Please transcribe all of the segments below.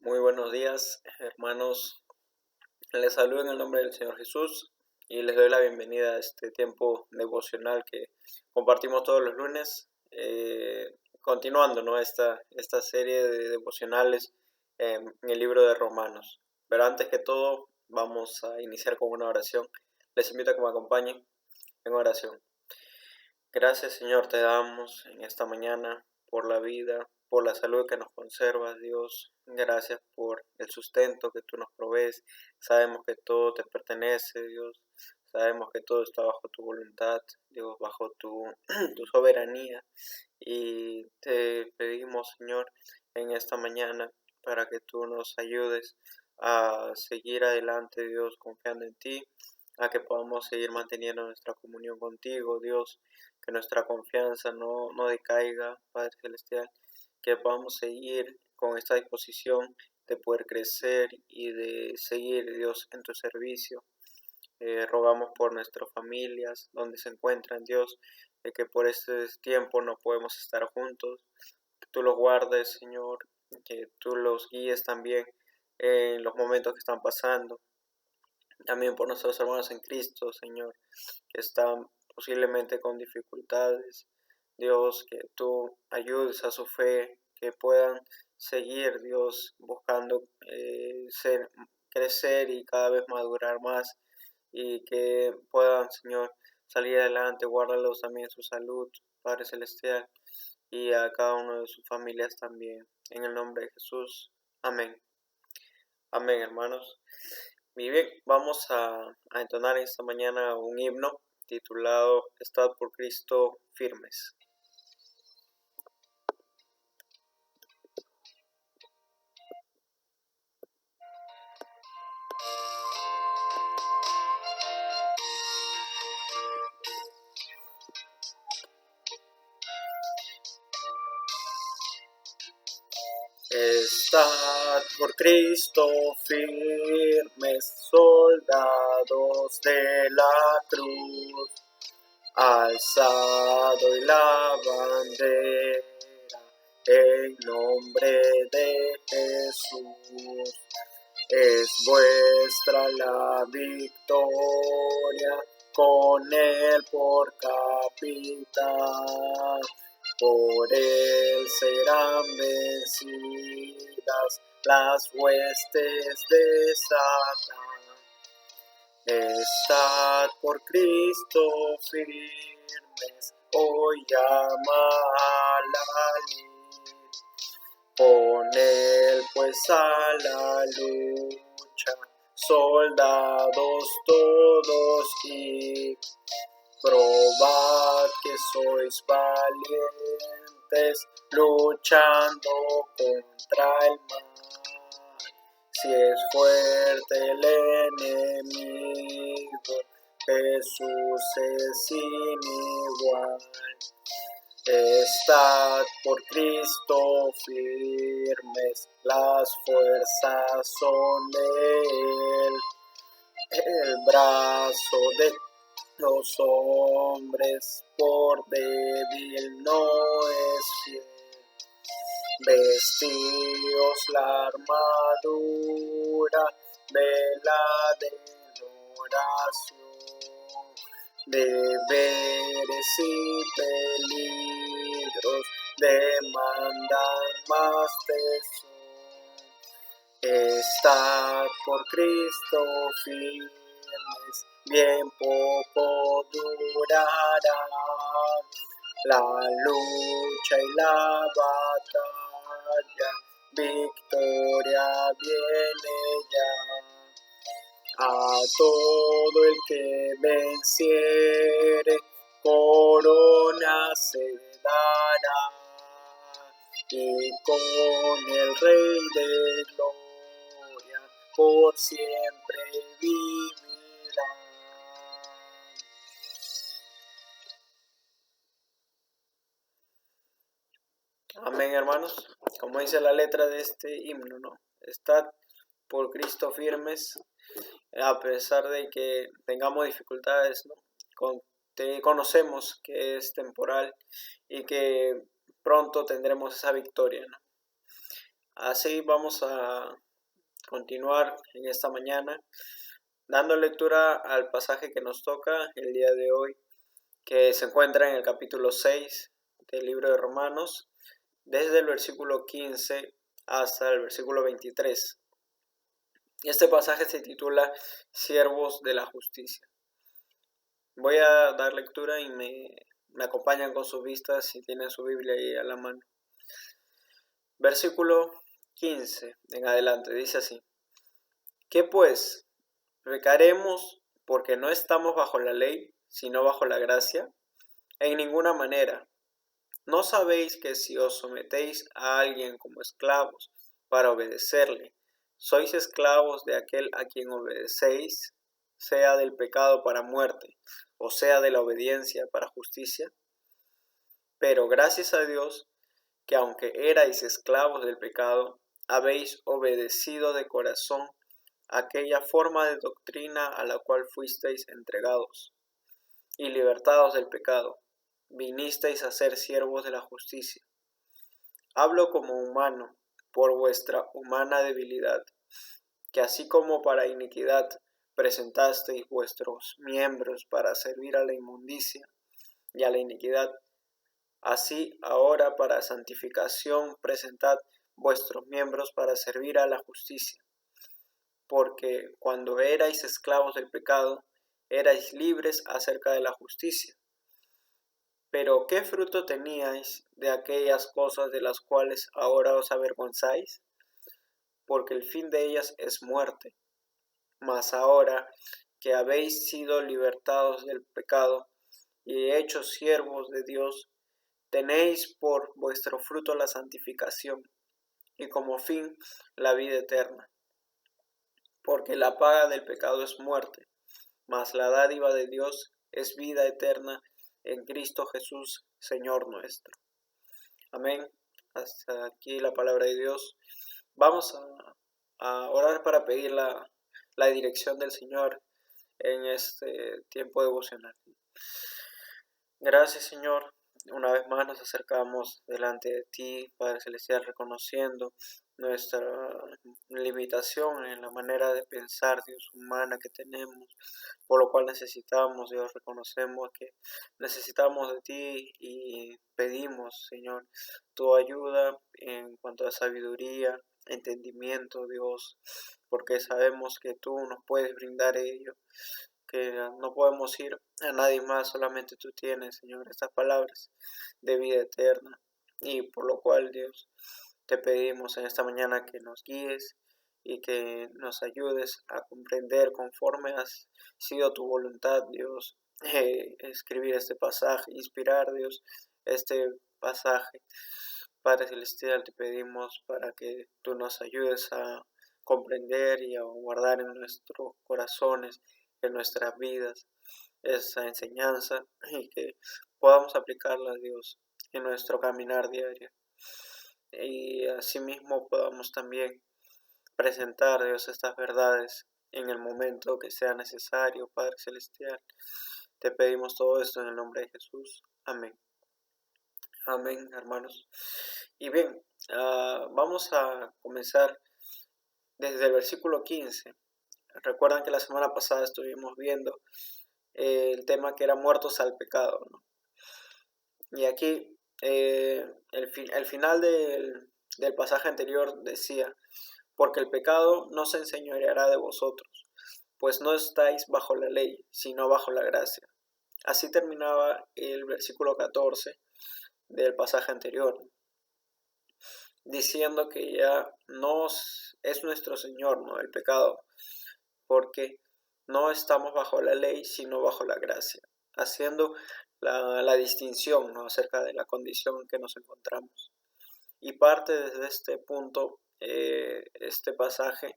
Muy buenos días, hermanos. Les saludo en el nombre del Señor Jesús y les doy la bienvenida a este tiempo devocional que compartimos todos los lunes, continuando, ¿no? esta serie de devocionales en el libro de Romanos. Pero antes que todo, vamos a iniciar con una oración. Les invito a que me acompañen en oración. Gracias, Señor, te damos en esta mañana por la vida, por la salud que nos conservas, Dios. Gracias por el sustento que tú nos provees. Sabemos que todo te pertenece, Dios. Sabemos que todo está bajo tu voluntad, Dios, bajo tu soberanía. Y te pedimos, Señor, en esta mañana para que tú nos ayudes a seguir adelante, Dios, confiando en ti, a que podamos seguir manteniendo nuestra comunión contigo, Dios, que nuestra confianza no decaiga, Padre Celestial, que podamos seguir con esta disposición de poder crecer y de seguir, Dios, en tu servicio. Rogamos por nuestras familias, donde se encuentran, Dios, que por este tiempo no podemos estar juntos, que tú los guardes, Señor, que tú los guíes también en los momentos que están pasando. También por nuestros hermanos en Cristo, Señor, que están posiblemente con dificultades. Dios, que tú ayudes a su fe, que puedan seguir, Dios, buscando crecer y cada vez madurar más, y que puedan, Señor, salir adelante. Guárdalos también en su salud, Padre Celestial, y a cada uno de sus familias también. En el nombre de Jesús. Amén. Amén, hermanos. Y bien, vamos a entonar esta mañana un himno titulado Estad por Cristo firmes. Estad por Cristo firmes, soldados de la cruz, alzado y la bandera en nombre de Jesús. Es vuestra la victoria, con él por capitán. Por él serán vencidas las huestes de Satán. Estad por Cristo firmes, hoy llama a la lid. Con él pues a la lucha, soldados todos, y probad que sois valientes, luchando contra el mal. Si es fuerte el enemigo, Jesús es sin igual. Estad por Cristo firmes, las fuerzas son de él. El brazo de los hombres por débil no es fiel. Vestíos la armadura, velad en oración. Deberes y peligros demandan más tesón. Estad por Cristo firmes, bien poco durará la lucha y la batalla, victoria viene ya. A todo el que venciere, corona se dará, y con el Rey de gloria por siempre vivirá. Amén, hermanos. Como dice la letra de este himno, ¿no? Estad por Cristo firmes, a pesar de que tengamos dificultades, ¿no? Conocemos que es temporal y que pronto tendremos esa victoria, ¿no? Así vamos a continuar en esta mañana dando lectura al pasaje que nos toca el día de hoy, que se encuentra en el capítulo 6 del libro de Romanos, desde el versículo 15 hasta el versículo 23. Este pasaje se titula Siervos de la Justicia. Voy a dar lectura y me acompañan con sus vistas si tienen su Biblia ahí a la mano. Versículo 15 en adelante, dice así: ¿Qué pues? ¿Pecaremos porque no estamos bajo la ley, sino bajo la gracia? En ninguna manera. ¿No sabéis que si os sometéis a alguien como esclavos para obedecerle, sois esclavos de aquel a quien obedecéis, sea del pecado para muerte, o sea de la obediencia para justicia? Pero gracias a Dios, que aunque erais esclavos del pecado, habéis obedecido de corazón aquella forma de doctrina a la cual fuisteis entregados, y libertados del pecado, vinisteis a ser siervos de la justicia. Hablo como humano, por vuestra humana debilidad, que así como para iniquidad presentasteis vuestros miembros para servir a la inmundicia y a la iniquidad, así ahora para santificación presentad vuestros miembros para servir a la justicia. Porque cuando erais esclavos del pecado, erais libres acerca de la justicia. Pero ¿qué fruto teníais de aquellas cosas de las cuales ahora os avergonzáis? Porque el fin de ellas es muerte. Mas ahora que habéis sido libertados del pecado y hechos siervos de Dios, tenéis por vuestro fruto la santificación y como fin la vida eterna. Porque la paga del pecado es muerte, mas la dádiva de Dios es vida eterna en Cristo Jesús, Señor nuestro. Amén. Hasta aquí la palabra de Dios. Vamos a orar para pedir la dirección del Señor en este tiempo devocional. Gracias, Señor. Una vez más nos acercamos delante de ti, Padre Celestial, reconociendo nuestra limitación en la manera de pensar, Dios, humana que tenemos, por lo cual necesitamos, Dios, reconocemos que necesitamos de ti y pedimos, Señor, tu ayuda en cuanto a sabiduría, entendimiento, Dios, porque sabemos que tú nos puedes brindar ello, que no podemos ir a nadie más, solamente tú tienes, Señor, estas palabras de vida eterna. Y por lo cual, Dios, te pedimos en esta mañana que nos guíes y que nos ayudes a comprender conforme has sido tu voluntad, Dios, escribir este pasaje, inspirar, Dios, este pasaje. Padre Celestial, te pedimos para que tú nos ayudes a comprender y a guardar en nuestros corazones, en nuestras vidas, esa enseñanza y que podamos aplicarla, Dios, en nuestro caminar diario. Y asimismo podamos también presentar, Dios, estas verdades en el momento que sea necesario, Padre Celestial. Te pedimos todo esto en el nombre de Jesús. Amén. Amén, hermanos. Y bien, vamos a comenzar desde el versículo 15. Recuerdan que la semana pasada estuvimos viendo el tema que era muertos al pecado, ¿no? Y aquí el final del pasaje anterior decía: porque el pecado no se enseñoreará de vosotros, pues no estáis bajo la ley, sino bajo la gracia. Así terminaba el versículo 14 del pasaje anterior, diciendo que ya no es nuestro Señor, ¿no?, el pecado, porque no estamos bajo la ley, sino bajo la gracia, haciendo la distinción, ¿no?, acerca de la condición en que nos encontramos. Y parte desde este punto, este pasaje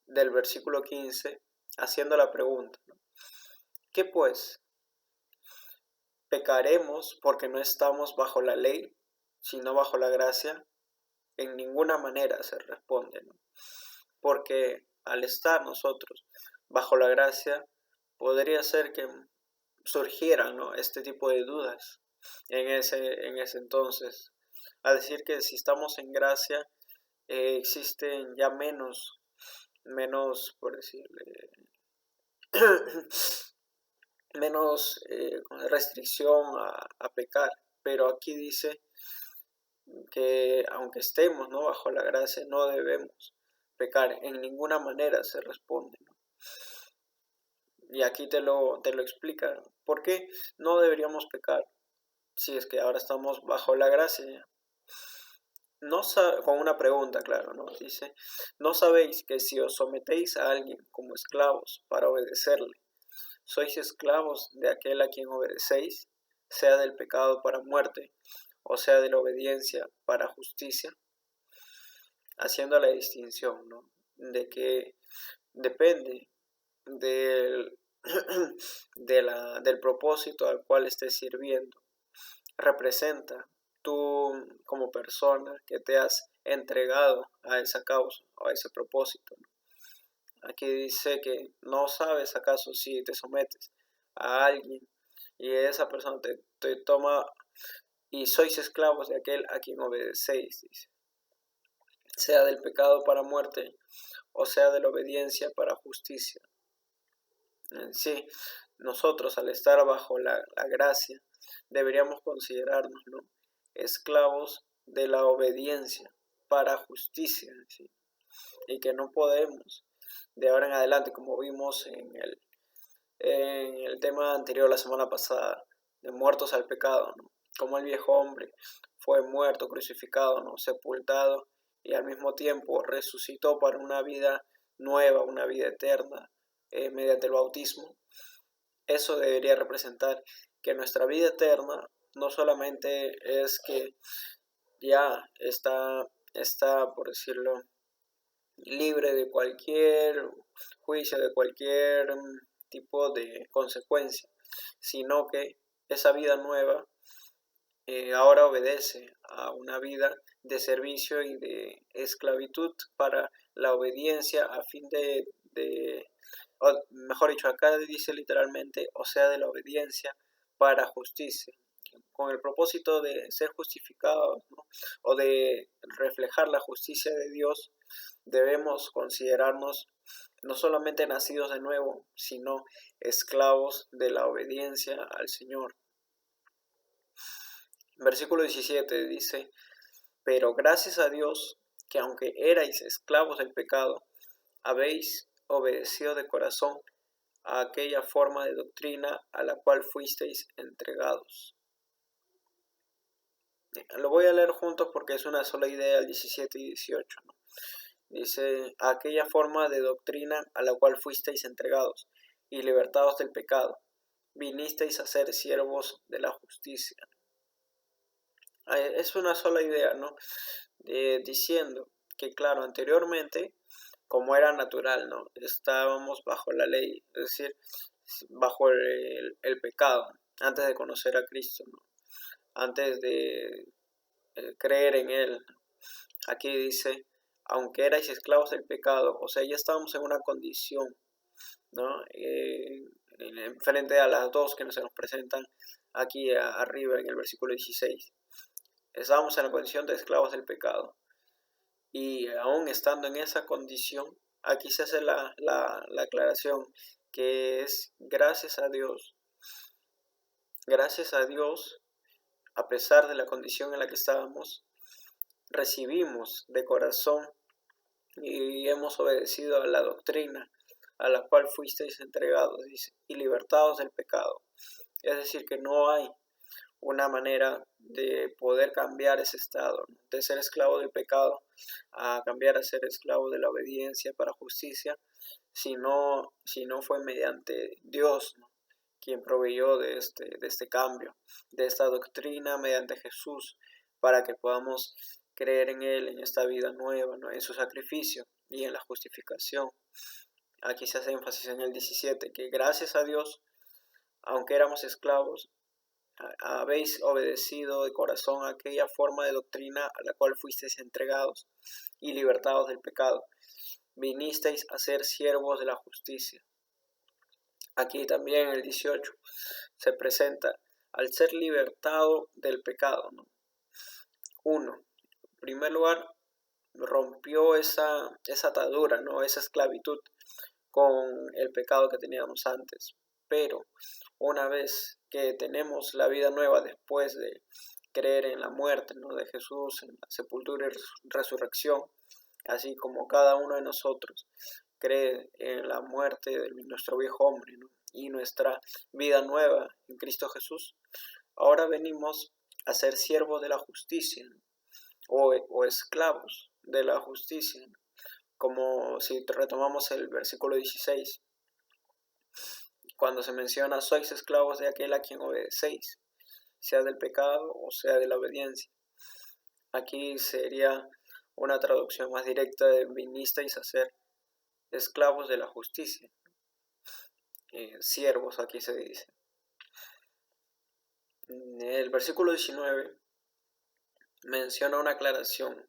del versículo 15, haciendo la pregunta, ¿no?, ¿qué pues? ¿Pecaremos porque no estamos bajo la ley, sino bajo la gracia? En ninguna manera se responde, ¿no?, porque al estar nosotros bajo la gracia, podría ser que surgieran, ¿no?, este tipo de dudas en ese entonces, a decir que si estamos en gracia, existen ya menos, por decirle, menos restricción a pecar. Pero aquí dice que aunque estemos, ¿no?, bajo la gracia, no debemos pecar. En ninguna manera se responde, ¿no? Y aquí te lo explica. ¿Por qué no deberíamos pecar si es que ahora estamos bajo la gracia? No con una pregunta, claro, ¿no? Dice, ¿no sabéis que si os sometéis a alguien como esclavos para obedecerle, sois esclavos de aquel a quien obedecéis, sea del pecado para muerte, o sea de la obediencia para justicia? Haciendo la distinción, ¿no?, de que depende del, del propósito al cual estés sirviendo. Representa tú como persona que te has entregado a esa causa o a ese propósito, ¿no? Aquí dice que no sabes acaso si te sometes a alguien y esa persona te toma y sois esclavos de aquel a quien obedecéis, dice, sea del pecado para muerte o sea de la obediencia para justicia. En sí, nosotros al estar bajo la gracia deberíamos considerarnos, ¿no?, esclavos de la obediencia para justicia, ¿sí? Y que no podemos de ahora en adelante, como vimos en el tema anterior la semana pasada, de muertos al pecado, ¿no?, como el viejo hombre fue muerto, crucificado, ¿no?, sepultado y al mismo tiempo resucitó para una vida nueva, una vida eterna, mediante el bautismo. Eso debería representar que nuestra vida eterna no solamente es que ya está, por decirlo, libre de cualquier juicio, de cualquier tipo de consecuencia, sino que esa vida nueva ahora obedece a una vida de servicio y de esclavitud para la obediencia a fin o mejor dicho, acá dice literalmente, o sea, de la obediencia para justicia, con el propósito de ser justificados, ¿no?, o de reflejar la justicia de Dios. Debemos considerarnos no solamente nacidos de nuevo, sino esclavos de la obediencia al Señor. Versículo 17 dice, pero gracias a Dios que aunque erais esclavos del pecado, habéis obedecido de corazón a aquella forma de doctrina a la cual fuisteis entregados. Lo voy a leer juntos porque es una sola idea, el 17 y 18, ¿no? Dice, a aquella forma de doctrina a la cual fuisteis entregados y libertados del pecado, vinisteis a ser siervos de la justicia. Es una sola idea, ¿no? Diciendo que, claro, anteriormente, como era natural, ¿no?, estábamos bajo la ley, es decir, bajo el pecado, antes de conocer a Cristo, ¿no?, antes de creer en Él. Aquí dice, aunque erais esclavos del pecado, o sea, ya estábamos en una condición, ¿no?, frente a las dos que se nos presentan aquí arriba en el versículo 16. Estábamos en la condición de esclavos del pecado. Y aún estando en esa condición, aquí se hace la aclaración, que es gracias a Dios. Gracias a Dios, a pesar de la condición en la que estábamos, recibimos de corazón y hemos obedecido a la doctrina a la cual fuisteis entregados, dice, y libertados del pecado. Es decir, que no hay una manera de poder cambiar ese estado, ¿no?, de ser esclavo del pecado a cambiar a ser esclavo de la obediencia para justicia, si no fue mediante Dios, ¿no?, quien proveyó de este cambio, de esta doctrina mediante Jesús, para que podamos creer en Él, en esta vida nueva, ¿no?, en su sacrificio y en la justificación. Aquí se hace énfasis en el 17, que gracias a Dios, aunque éramos esclavos, habéis obedecido de corazón a aquella forma de doctrina a la cual fuisteis entregados y libertados del pecado. Vinisteis a ser siervos de la justicia. Aquí también en el 18 se presenta al ser libertado del pecado, ¿no? Uno, en primer lugar, rompió esa atadura, ¿no? Esa esclavitud con el pecado que teníamos antes. Pero una vez que tenemos la vida nueva después de creer en la muerte, ¿no?, de Jesús, en la sepultura y resurrección, así como cada uno de nosotros cree en la muerte de nuestro viejo hombre, ¿no?, y nuestra vida nueva en Cristo Jesús, ahora venimos a ser siervos de la justicia, ¿no?, o esclavos de la justicia, ¿no?, como si retomamos el versículo 16, cuando se menciona: sois esclavos de aquel a quien obedecéis, sea del pecado o sea de la obediencia. Aquí sería una traducción más directa de vinisteis a ser esclavos de la justicia, siervos aquí se dice. El versículo 19 menciona una aclaración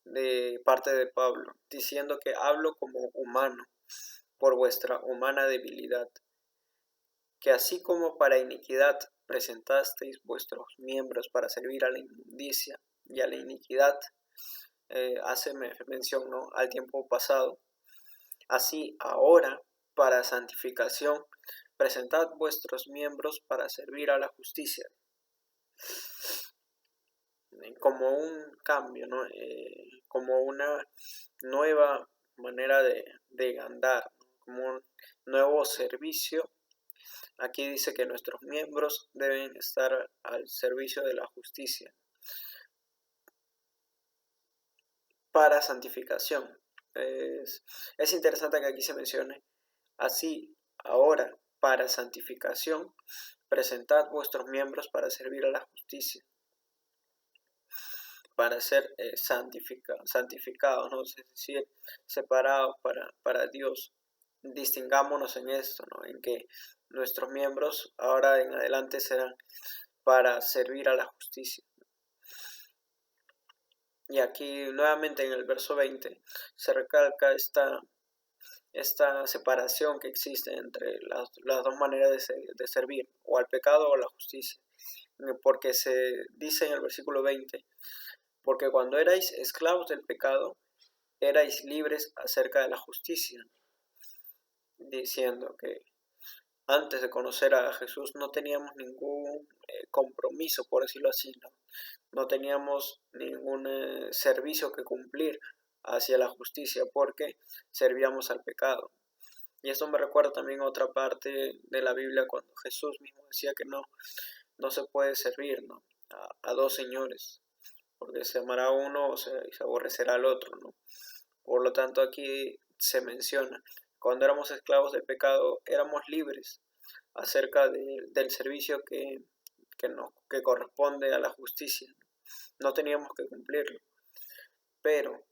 de parte de Pablo, diciendo que hablo como humano por vuestra humana debilidad, que así como para iniquidad presentasteis vuestros miembros para servir a la inmundicia y a la iniquidad, hace mención, ¿no?, al tiempo pasado, así ahora para santificación presentad vuestros miembros para servir a la justicia, como un cambio, ¿no?, como una nueva manera de andar, ¿no?, como un nuevo servicio. Aquí dice que nuestros miembros deben estar al servicio de la justicia para santificación. Es interesante que aquí se mencione así ahora para santificación presentad vuestros miembros para servir a la justicia, para ser santificados, ¿no?, es decir, separados para Dios. Distingámonos en esto, ¿no?, en que nuestros miembros ahora en adelante serán para servir a la justicia. Y aquí nuevamente en el verso 20 se recalca esta separación que existe entre las dos maneras de servir, o al pecado o a la justicia. Porque se dice en el versículo 20, porque cuando erais esclavos del pecado, erais libres acerca de la justicia, diciendo que antes de conocer a Jesús no teníamos ningún compromiso, por decirlo así, no teníamos ningún servicio que cumplir hacia la justicia porque servíamos al pecado. Y esto me recuerda también a otra parte de la Biblia cuando Jesús mismo decía que no se puede servir, ¿no?, a dos señores, porque se amará a uno y se aborrecerá al otro, ¿no? Por lo tanto, aquí se menciona, cuando éramos esclavos del pecado, éramos libres acerca del servicio que corresponde a la justicia. No teníamos que cumplirlo. Pero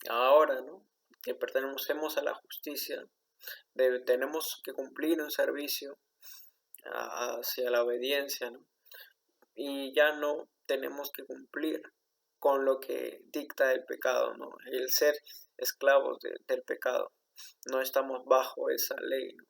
ahora, ¿no?, que pertenecemos a la justicia, tenemos que cumplir un servicio hacia la obediencia, ¿no?, y ya no tenemos que cumplir con lo que dicta el pecado, ¿no?, el ser esclavos del pecado. No estamos bajo esa ley, ¿no?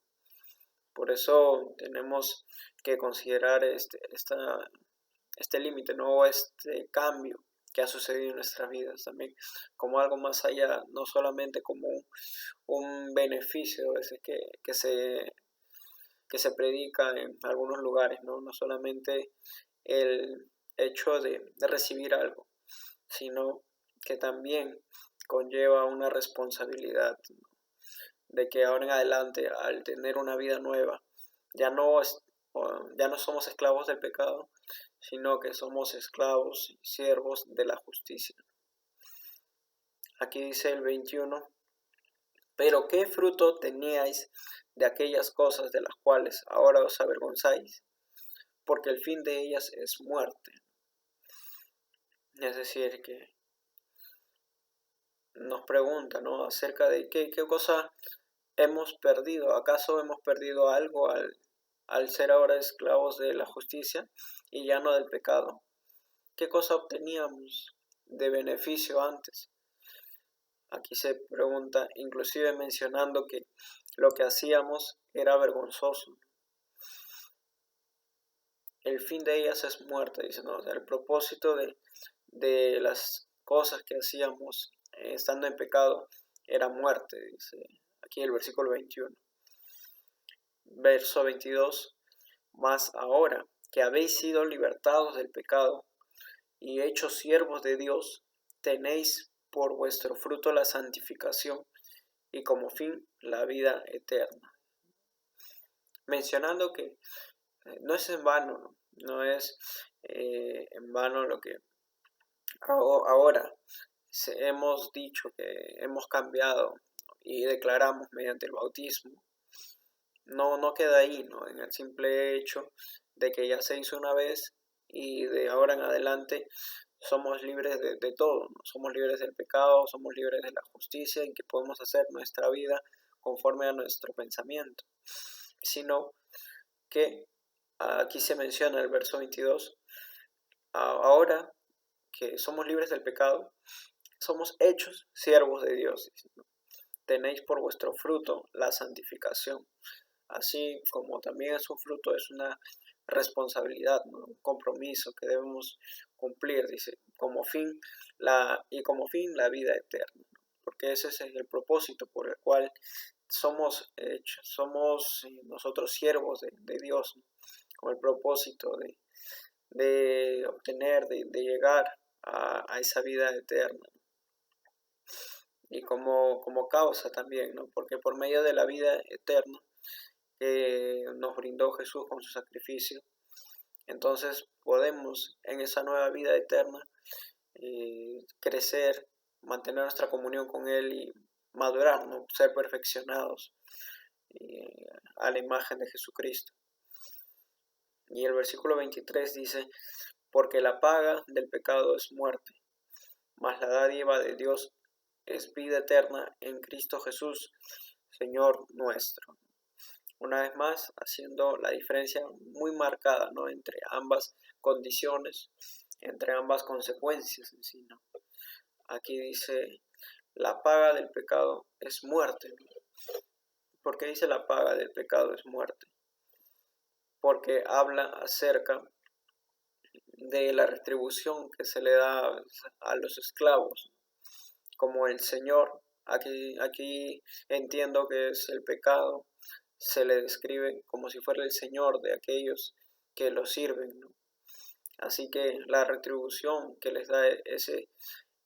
Por eso tenemos que considerar este límite, ¿no?, este cambio que ha sucedido en nuestras vidas también como algo más allá, no solamente como un beneficio a veces que se predica en algunos lugares, ¿no? No solamente el hecho de recibir algo, sino que también conlleva una responsabilidad, ¿no?, de que ahora en adelante, al tener una vida nueva, ya no, ya no somos esclavos del pecado, sino que somos esclavos y siervos de la justicia. Aquí dice el 21, pero ¿qué fruto teníais de aquellas cosas de las cuales ahora os avergonzáis? Porque el fin de ellas es muerte. Es decir, que nos pregunta, ¿no?, acerca de qué cosa hemos perdido. ¿Acaso hemos perdido algo al ser ahora esclavos de la justicia y ya no del pecado? ¿Qué cosa obteníamos de beneficio antes? Aquí se pregunta, inclusive mencionando que lo que hacíamos era vergonzoso. El fin de ellas es muerte, dice, ¿no? O sea, el propósito de las cosas que hacíamos estando en pecado era muerte, dice aquí el versículo 21. Verso 22, mas ahora que habéis sido libertados del pecado y hechos siervos de Dios, tenéis por vuestro fruto la santificación y como fin la vida eterna. Mencionando que no es en vano, no es en vano lo que ahora hemos dicho que hemos cambiado y declaramos mediante el bautismo. No queda ahí, ¿no? En el simple hecho de que ya se hizo una vez y de ahora en adelante somos libres de todo, ¿no? Somos libres del pecado, somos libres de la justicia y que podemos hacer nuestra vida conforme a nuestro pensamiento. Sino que aquí se menciona el verso 22, ahora que somos libres del pecado, somos hechos siervos de Dios. Tenéis por vuestro fruto la santificación. Así como también es un fruto, es una responsabilidad, ¿no? Un compromiso que debemos cumplir, dice, como fin como fin la vida eterna, ¿no? Porque ese es el propósito por el cual somos hechos, somos nosotros siervos de Dios, ¿no? Con el propósito de obtener, de llegar a esa vida eterna. Y como causa también, ¿no? Porque por medio de la vida eterna que nos brindó Jesús con su sacrificio, entonces podemos en esa nueva vida eterna crecer, mantener nuestra comunión con Él y madurar, ¿no? Ser perfeccionados a la imagen de Jesucristo. Y el versículo 23 dice, porque la paga del pecado es muerte, mas la dádiva de Dios es vida eterna en Cristo Jesús, Señor nuestro. Una vez más, haciendo la diferencia muy marcada, ¿no? Entre ambas condiciones, entre ambas consecuencias en sí, ¿no? Aquí dice, la paga del pecado es muerte, ¿no? ¿Por qué dice la paga del pecado es muerte? Porque habla acerca de la retribución que se le da a los esclavos, como el Señor. Aquí entiendo que es el pecado, se le describe como si fuera el Señor de aquellos que lo sirven, ¿no? Así que la retribución que les da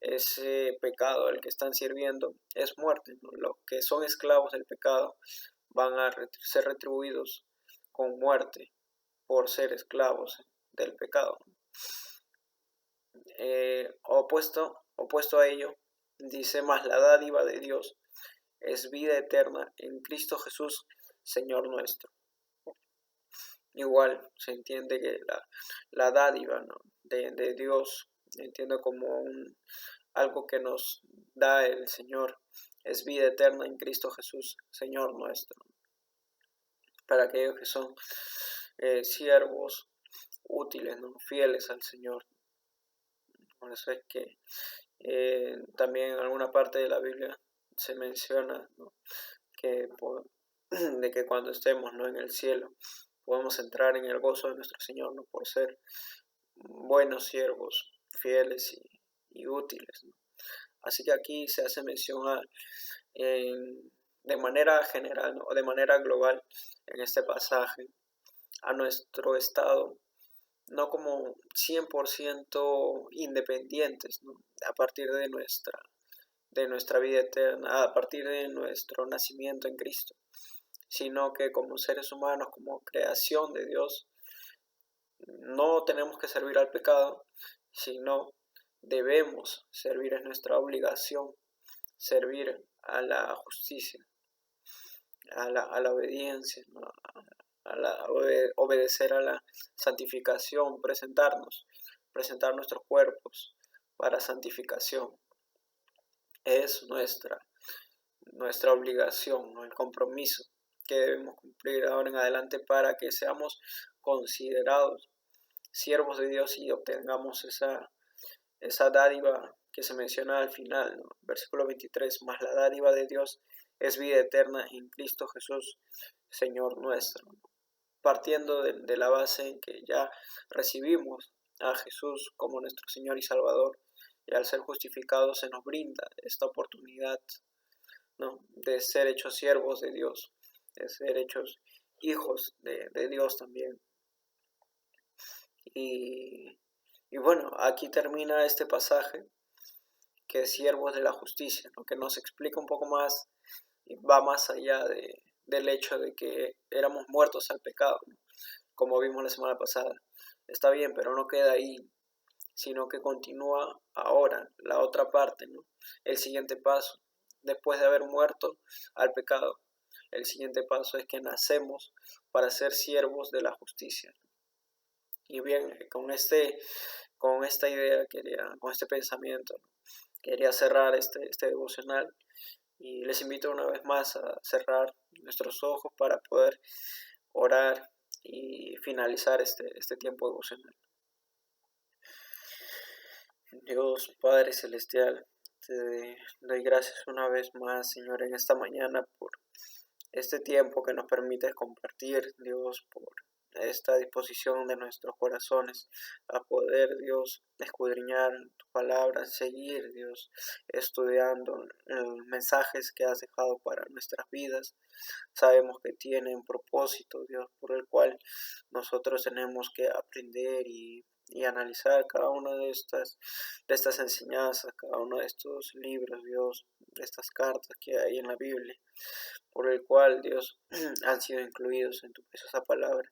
ese pecado al que están sirviendo es muerte, ¿no? Los que son esclavos del pecado van a ser retribuidos con muerte por ser esclavos del pecado. Opuesto a ello, dice, más la dádiva de Dios es vida eterna en Cristo Jesús, Señor nuestro. Igual se entiende que la dádiva, ¿no? de Dios, entiendo como algo que nos da el Señor, es vida eterna en Cristo Jesús, Señor nuestro. Para aquellos que son siervos útiles, ¿no? Fieles al Señor. Por eso es que también en alguna parte de la Biblia se menciona, ¿no? de que cuando estemos, ¿no? en el cielo podemos entrar en el gozo de nuestro Señor, ¿no? Por ser buenos siervos, fieles y útiles, ¿no? Así que aquí se hace mención de manera general, ¿no? O de manera global en este pasaje a nuestro estado, no como 100% independientes, ¿no? A partir de nuestra vida eterna, a partir de nuestro nacimiento en Cristo, sino que como seres humanos, como creación de Dios, no tenemos que servir al pecado, sino debemos servir, es nuestra obligación, servir a la justicia, a la obediencia, ¿no? Obedecer a la santificación, presentar nuestros cuerpos para santificación. Es nuestra obligación, ¿no? El compromiso que debemos cumplir ahora en adelante para que seamos considerados siervos de Dios y obtengamos esa dádiva que se menciona al final, ¿no? Versículo 23, más la dádiva de Dios es vida eterna en Cristo Jesús, Señor nuestro. Partiendo de la base en que ya recibimos a Jesús como nuestro Señor y Salvador, y al ser justificados se nos brinda esta oportunidad, ¿no?, de ser hechos siervos de Dios, de ser hechos hijos de Dios también. Y bueno, aquí termina este pasaje, que es siervos de la justicia, ¿no?, que nos explica un poco más y va más allá del hecho de que éramos muertos al pecado, ¿no?, como vimos la semana pasada. Está bien, pero no queda ahí, sino que continúa ahora la otra parte, ¿no?, el siguiente paso. Después de haber muerto al pecado, el siguiente paso es que nacemos para ser siervos de la justicia. Y bien, con esta idea, con este pensamiento, ¿no?, quería cerrar este devocional, y les invito una vez más a cerrar nuestros ojos para poder orar y finalizar este tiempo devocional. Dios Padre Celestial, te doy gracias una vez más, Señor, en esta mañana por este tiempo que nos permites compartir, Dios, por esta disposición de nuestros corazones a poder, Dios, escudriñar tu palabra, seguir, Dios, estudiando mensajes que has dejado para nuestras vidas. Sabemos que tienen propósito, Dios, por el cual nosotros tenemos que aprender y analizar cada una de estas enseñanzas, cada uno de estos libros, Dios, de estas cartas que hay en la Biblia, por el cual, Dios, han sido incluidos en tu preciosa palabra.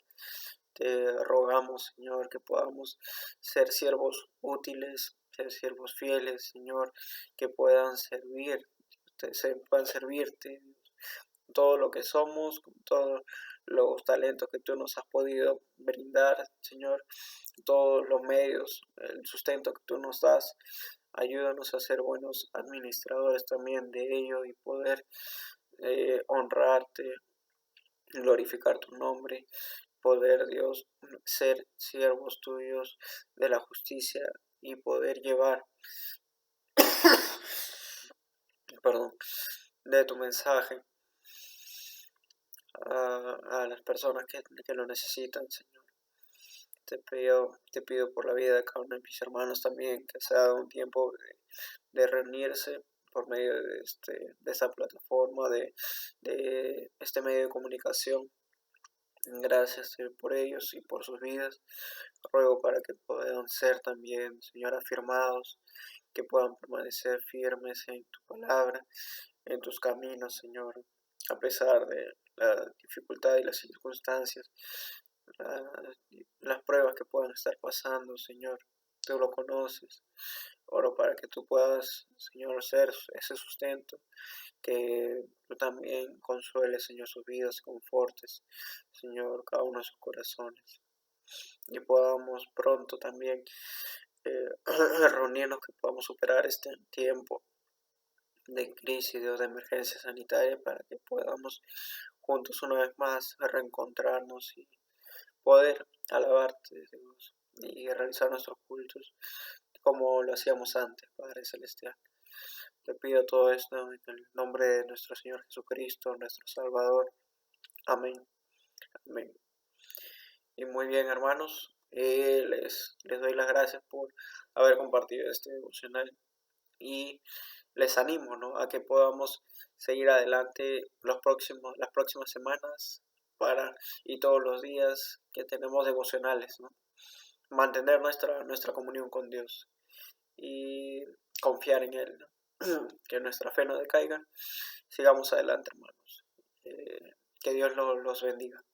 Te rogamos, Señor, que podamos ser siervos útiles, ser siervos fieles, Señor, que puedan puedan servirte todo lo que somos, con todos los talentos que tú nos has podido brindar, Señor, todos los medios, el sustento que tú nos das. Ayúdanos a ser buenos administradores también de ello y poder honrarte, glorificar tu nombre, poder, Dios, ser siervos tuyos de la justicia y poder llevar, perdón, de tu mensaje a las personas que lo necesitan, Señor. Te pido por la vida de cada uno de mis hermanos también, que se ha dado un tiempo de reunirse por medio de esta plataforma, de este medio de comunicación. Gracias, Señor, por ellos y por sus vidas. Ruego para que puedan ser también, Señor, afirmados, que puedan permanecer firmes en tu palabra, en tus caminos, Señor, a pesar de la dificultad y las circunstancias, las pruebas que puedan estar pasando, Señor. Tú lo conoces. Oro para que tú puedas, Señor, ser ese sustento, que tú también consueles, Señor, sus vidas, confortes, Señor, cada uno de sus corazones. Y podamos pronto también reunirnos, que podamos superar este tiempo de crisis, de emergencia sanitaria, para que podamos juntos una vez más reencontrarnos y poder alabarte, Dios, y realizar nuestros cultos como lo hacíamos antes, Padre Celestial. Te pido todo esto en el nombre de nuestro Señor Jesucristo, nuestro Salvador. Amén. Amén. Y muy bien, hermanos, les doy las gracias por haber compartido este devocional, y les animo, ¿no?, a que podamos seguir adelante las próximas semanas y todos los días que tenemos devocionales, ¿no? Mantener nuestra comunión con Dios y confiar en Él, ¿no? Que nuestra fe no decaiga. Sigamos adelante, hermanos. Que Dios los bendiga.